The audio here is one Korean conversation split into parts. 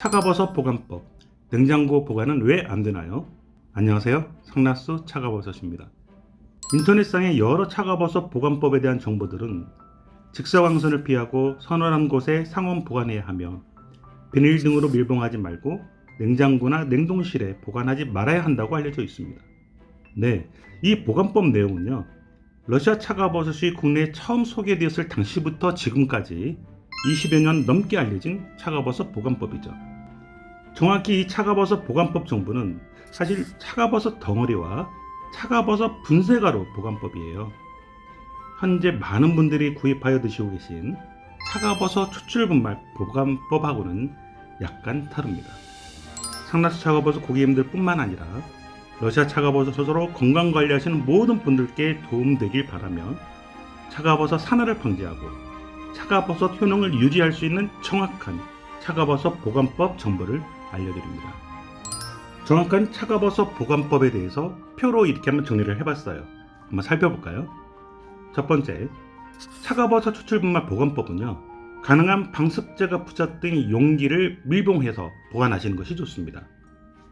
차가버섯 보관법, 냉장고 보관은 왜 안 되나요? 안녕하세요. 상나수 차가버섯입니다. 인터넷상의 여러 차가버섯 보관법에 대한 정보들은 직사광선을 피하고 서늘한 곳에 상온 보관해야 하며 비닐 등으로 밀봉하지 말고 냉장고나 냉동실에 보관하지 말아야 한다고 알려져 있습니다. 네, 이 보관법 내용은요, 러시아 차가버섯이 국내에 처음 소개되었을 당시부터 지금까지 20여 년 넘게 알려진 차가버섯 보관법이죠. 정확히 이 차가버섯 보관법 정보는 사실 차가버섯 덩어리와 차가버섯 분쇄가루 보관법이에요. 현재 많은 분들이 구입하여 드시고 계신 차가버섯 추출분말 보관법하고는 약간 다릅니다. 상나수 차가버섯 고객님들 뿐만 아니라 러시아 차가버섯으로 건강관리하시는 모든 분들께 도움되길 바라며 차가버섯 산화를 방지하고 차가버섯 효능을 유지할 수 있는 정확한 차가버섯 보관법 정보를 알려드립니다. 정확한 차가버섯 보관법에 대해서 표로 이렇게 한번 정리를 해봤어요. 한번 살펴볼까요? 첫 번째, 차가버섯 추출분말 보관법은요, 가능한 방습제가 부착된 용기를 밀봉해서 보관하시는 것이 좋습니다.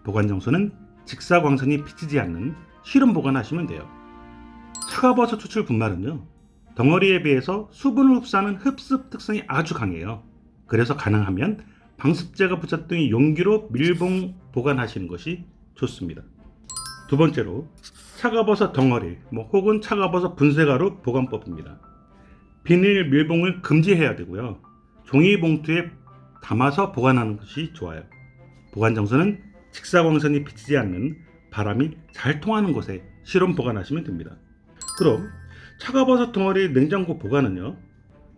보관 장소는 직사광선이 비치지 않는 실온 보관하시면 돼요. 차가버섯 추출분말은요, 덩어리에 비해서 수분을 흡수하는 흡습 특성이 아주 강해요. 그래서 가능하면 방습제가 부착된 용기로 밀봉 보관하시는 것이 좋습니다. 두 번째로 차가버섯 덩어리 혹은 차가버섯 분쇄가루 보관법입니다. 비닐 밀봉을 금지해야 되고요. 종이봉투에 담아서 보관하는 것이 좋아요. 보관 장소는 직사광선이 비치지 않는 바람이 잘 통하는 곳에 실온 보관하시면 됩니다. 그럼 차가버섯 덩어리 냉장고 보관은요,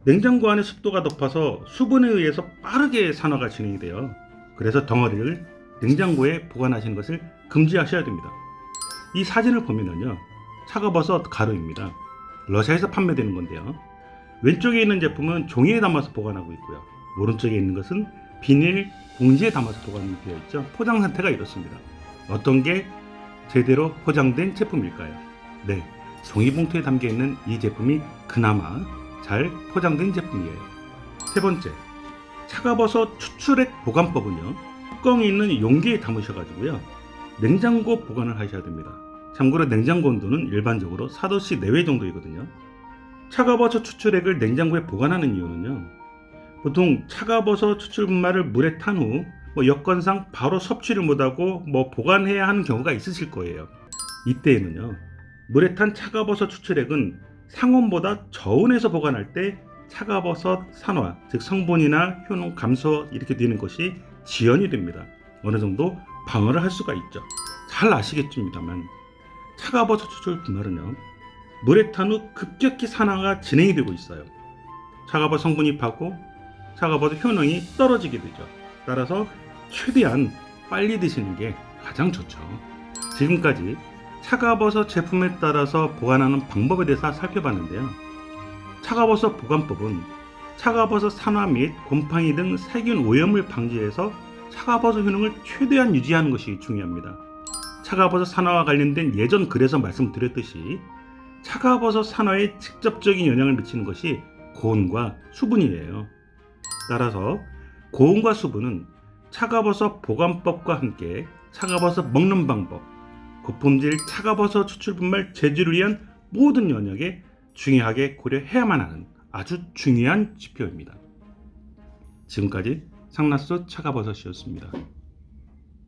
냉장고 안의 습도가 높아서 수분에 의해서 빠르게 산화가 진행이 돼요. 그래서 덩어리를 냉장고에 보관하시는 것을 금지하셔야 됩니다. 이 사진을 보면은요, 차가버섯 가루입니다. 러시아에서 판매되는 건데요, 왼쪽에 있는 제품은 종이에 담아서 보관하고 있고요, 오른쪽에 있는 것은 비닐 봉지에 담아서 보관이 되어 있죠. 포장 상태가 이렇습니다. 어떤 게 제대로 포장된 제품일까요? 네, 종이봉투에 담겨있는 이 제품이 그나마 잘 포장된 제품이에요. 세 번째, 차가버섯 추출액 보관법은요, 뚜껑이 있는 용기에 담으셔가지고요, 냉장고 보관을 하셔야 됩니다. 참고로 냉장고 온도는 일반적으로 4도씨 내외 정도이거든요. 차가버섯 추출액을 냉장고에 보관하는 이유는요, 보통 차가버섯 추출분말을 물에 탄 후 여건상 바로 섭취를 못하고 보관해야 하는 경우가 있으실 거예요. 이때에는요, 물에 탄 차가버섯 추출액은 상온보다 저온에서 보관할 때 차가버섯 산화, 즉 성분이나 효능 감소 이렇게 되는 것이 지연이 됩니다. 어느 정도 방어를 할 수가 있죠. 잘 아시겠습니다만 차가버섯 추출 분말은요, 물에 탄 후 급격히 산화가 진행이 되고 있어요. 차가버섯 성분이 파고 차가버섯 효능이 떨어지게 되죠. 따라서 최대한 빨리 드시는 게 가장 좋죠. 지금까지 차가버섯 제품에 따라서 보관하는 방법에 대해서 살펴봤는데요, 차가버섯 보관법은 차가버섯 산화 및 곰팡이 등 세균 오염을 방지해서 차가버섯 효능을 최대한 유지하는 것이 중요합니다. 차가버섯 산화와 관련된 예전 글에서 말씀드렸듯이 차가버섯 산화에 직접적인 영향을 미치는 것이 고온과 수분이에요. 따라서 고온과 수분은 차가버섯 보관법과 함께 차가버섯 먹는 방법, 고품질 차가버섯 추출분말 제조를 위한 모든 영역에 중요하게 고려해야만 하는 아주 중요한 지표입니다. 지금까지 상나수 차가버섯이었습니다.